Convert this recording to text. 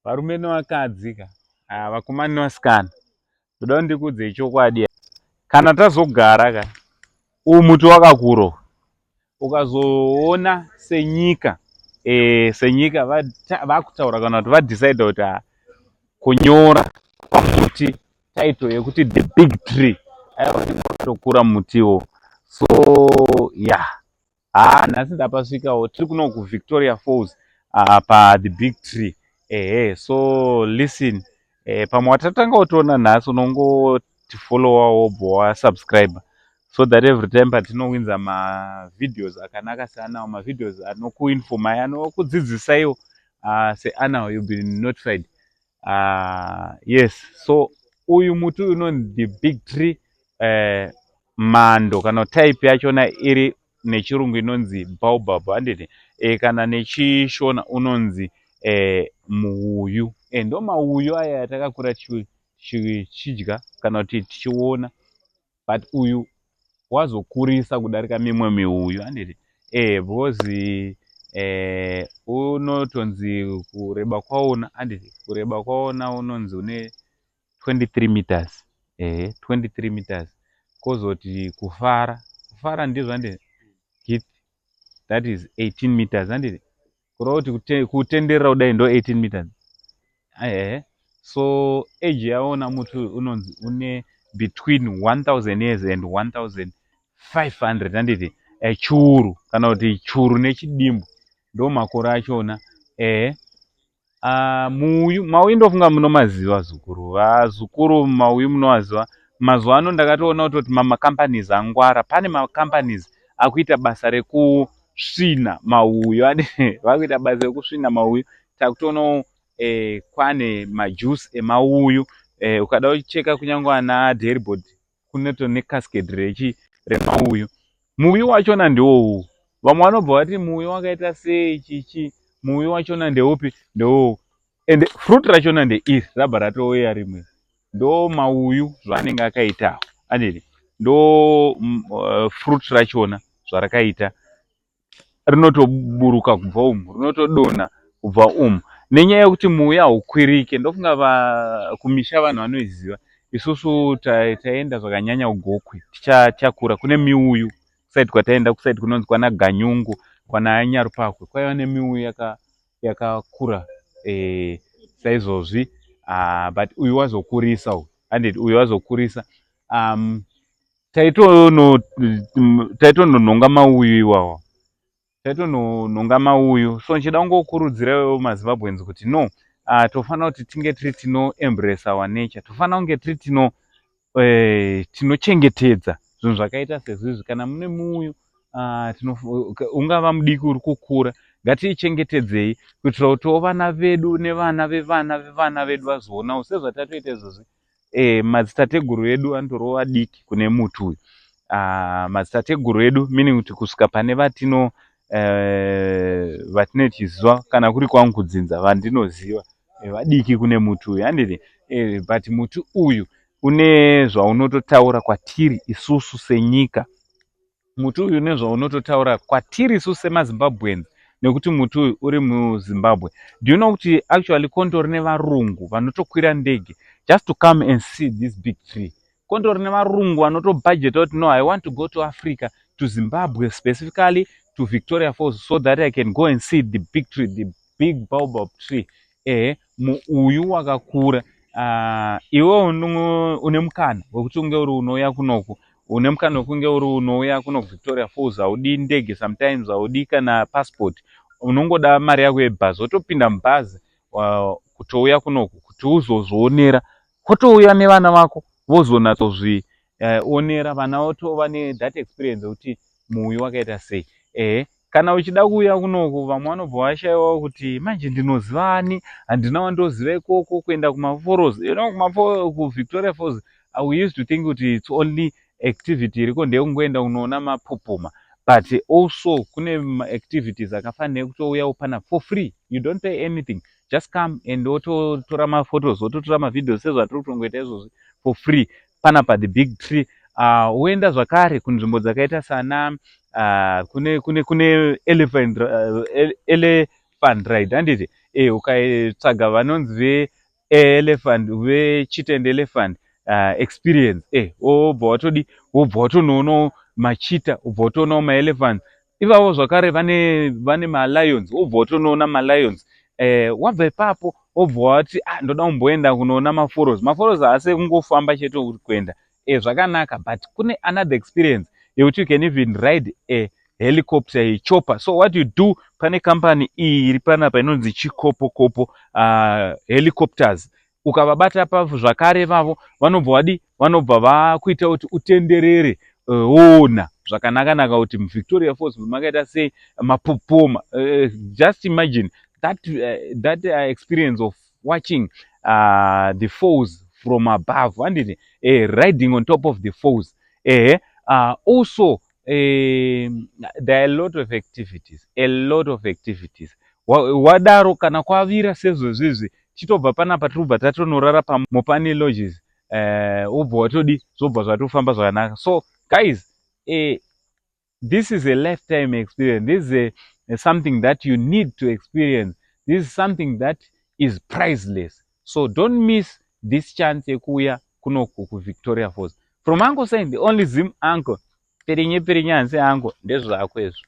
Varume nevakadzi vakomana nevasikana, ndoda ndikudze chokwadi. Kana tazogara uyu muti wakakura, ukazoona senyika vakutaura kana kuti vadecide kuti kunyora pamuti title yekuti the big tree, aiwatokura mutiwo. So nhasi ndapasvikawo, tiri kuno kuVictoria Falls the big tree. So listen, pamwe watatanga kutoona nhasi unongotifollowa wobva wasubscribe, so that every time patinowinza mavideos akanaka seanawo, mavideos anokuinfomai, anokudzidzisaiwo seanawo, you'll be notified. Yes, so uyu muti unonzi the big tree, mhando kana type yachona iri nechirungu inonzi baobab, handiti kana nechishona unonzi muuyu. Ndo mauyu aya atakakura tichidya kana kuti tichiona, but uyu wazokurisa kudarika mimwe miuyu, handiti because unotonzi kureba kwaona, handiti kureba kwaona unonzi une 23 meters. 23 meters. Kozoti kufara ndizvo, handiti that is 18 meters, handiti kureva kuti kutenderera kudai ndo 18 meters. So age yaona muti unonzi une between 1000 years and 1500, handiti chiuru kana kuti chiuru nechidimbu ndo makore achona. Muuyu ndofunga munomaziva zukuru, mauyu munowaziva. Mazuva ano ndakatoona kuti mamacompanies angwara, pane macompanies akuita basa rekusvina mauyu, vakuita basa rekusvina mauyu. Takutoonawo kwane majuice emauyu, ukada kucheka kunyange ana dairyboard kuneto necascade remauyu. Muuyu wachona ndewowu. Vamwe vanobva vati muuyu wakaita sei chichi, muuyu wachona ndeupi? Ndewowu. And fruit rachona ndeiri, rabva ratouya rimwe. Ndo mauyu zvaanenge akaita, handiti ndo fruit rachona zvarakaita, rinotoburuka kubva umu, rinotodonha kubva umu. Nenyaya yekuti muuyu haukwirike, ndofunga kumisha vanhu vanoiziva. Isusu taenda zvakanyanya kugokwe tichakura, kune miuyu kusaidi kwataenda, kusaidi kunonzi kwana Ganyungu, kwana Nyarupakwe, kwaiva nemiuyu yakakura saizvozvi. But uyu wazokurisa, handiti uyu wazokurisa. Taitononhonga mauyu iwawa, taitononhonga mauyu. So nchida kungokurudzirawo maZimbabweans kuti no, tofanira kuti tinge tiri tinoembrace our nature, tofanira kunge tiri tinochengetedza zvinhu zvakaita sezvizvi. Kana mune muuyu ungava mudiki uri kukura, ngatiichengetedzei kuitira kutiwo vana vedu nevana vevana vevana vedu vazoonawo sezvatatoita izvozvi. Madzitateguru edu andoriwo adiki kune muti uyu. Madzitateguru edu meaning kuti kusvika pane vatinochiziva, kana kuri kwangu kudzinza vandinoziva, vadiki kune muti uyu, handiti. But muti uyu une zvaunototaura kwatiri isusu senyika. Muti uyu une zvaunototaura kwatiri isusu semaZimbabweans, nekuti muti uyu uri muZimbabwe. Do you know kuti actually kondori nevarungu vanotokwira ndege just to come and see this big tree? Kondori nevarungu vanotobudgeta kuti no, I want to go to Africa, to Zimbabwe specifically, to Victoria Falls, so that I can go and see the big tree, the big baobab tree. Muuyu wakakura. Iwe une mukana wekuti unge uri unouya kunoku, une mukana wekunge uri unouya kuno Victoria Falls, haudi ndege, sometimes haudi kana passport, unongoda mari yako yebhazi, wotopinda mubhazi kutouya kunoku kuti uzozvionera. Kwotouya nevana vako vozonatsozvionera, vana votova that experience yekuti muuyu wakaita sei. Kana uchida kuuya kunoku, vamwe vanobva vashayiwa kuti manje ndinozivani, handina wandoziva ikoko kuenda kumafalls. KuVictoria Falls, we used to think kuti it's only activity iriko ndeyekungoenda kunoona mapopoma, but also kune activities akafanira kutouya upana for free. You don't pay anything, just come and wototora maphotos, wototora mavideos sezvatiri kutongoita izvozvi for free panapa the big tree. Woenda zvakare kunzvimbo dzakaita sana kune elephant ride, handiti ukatsvaga vanonzi ve-elephant ve-cheetah elephant experience wobva watonoonawo machita, wobva watoonawo maelephants. Ivavo zvakare vane malions, wobva watonoona malions. Wabva ipapo wobva wati ndoda kumboenda kunoona maforos haasi kungofamba chete uri kuenda zvakanaka, but kune another experience yekuti you can even ride a helicopter, a chopper. So what you do, pane company iyi iri panapa inonzi Chikopokopo helicopters. Ukavabata pavo zvakare vavo vanobva vakuita kuti utenderere woona zvakanaka kuti muVictoria Falls makaita sei, Mapopoma. Just imagine that experience of watching the falls from above, and riding on top of the falls. Also, there are a lot of activities. Wadaro kana kwavira sezvozvizvi, titobva panapa tirobva tatonorara mopani lodges, wobva zvobva zvatofamba zvakanaka. So guys, this is a lifetime experience. This is something that you need to experience. This is something that is priceless. So don't miss this chance yekuuya kunoku kuVictoria Falls. From Uncle saying, the only Zim uncle, Perinya Hansi uncle, ndezvako izvo.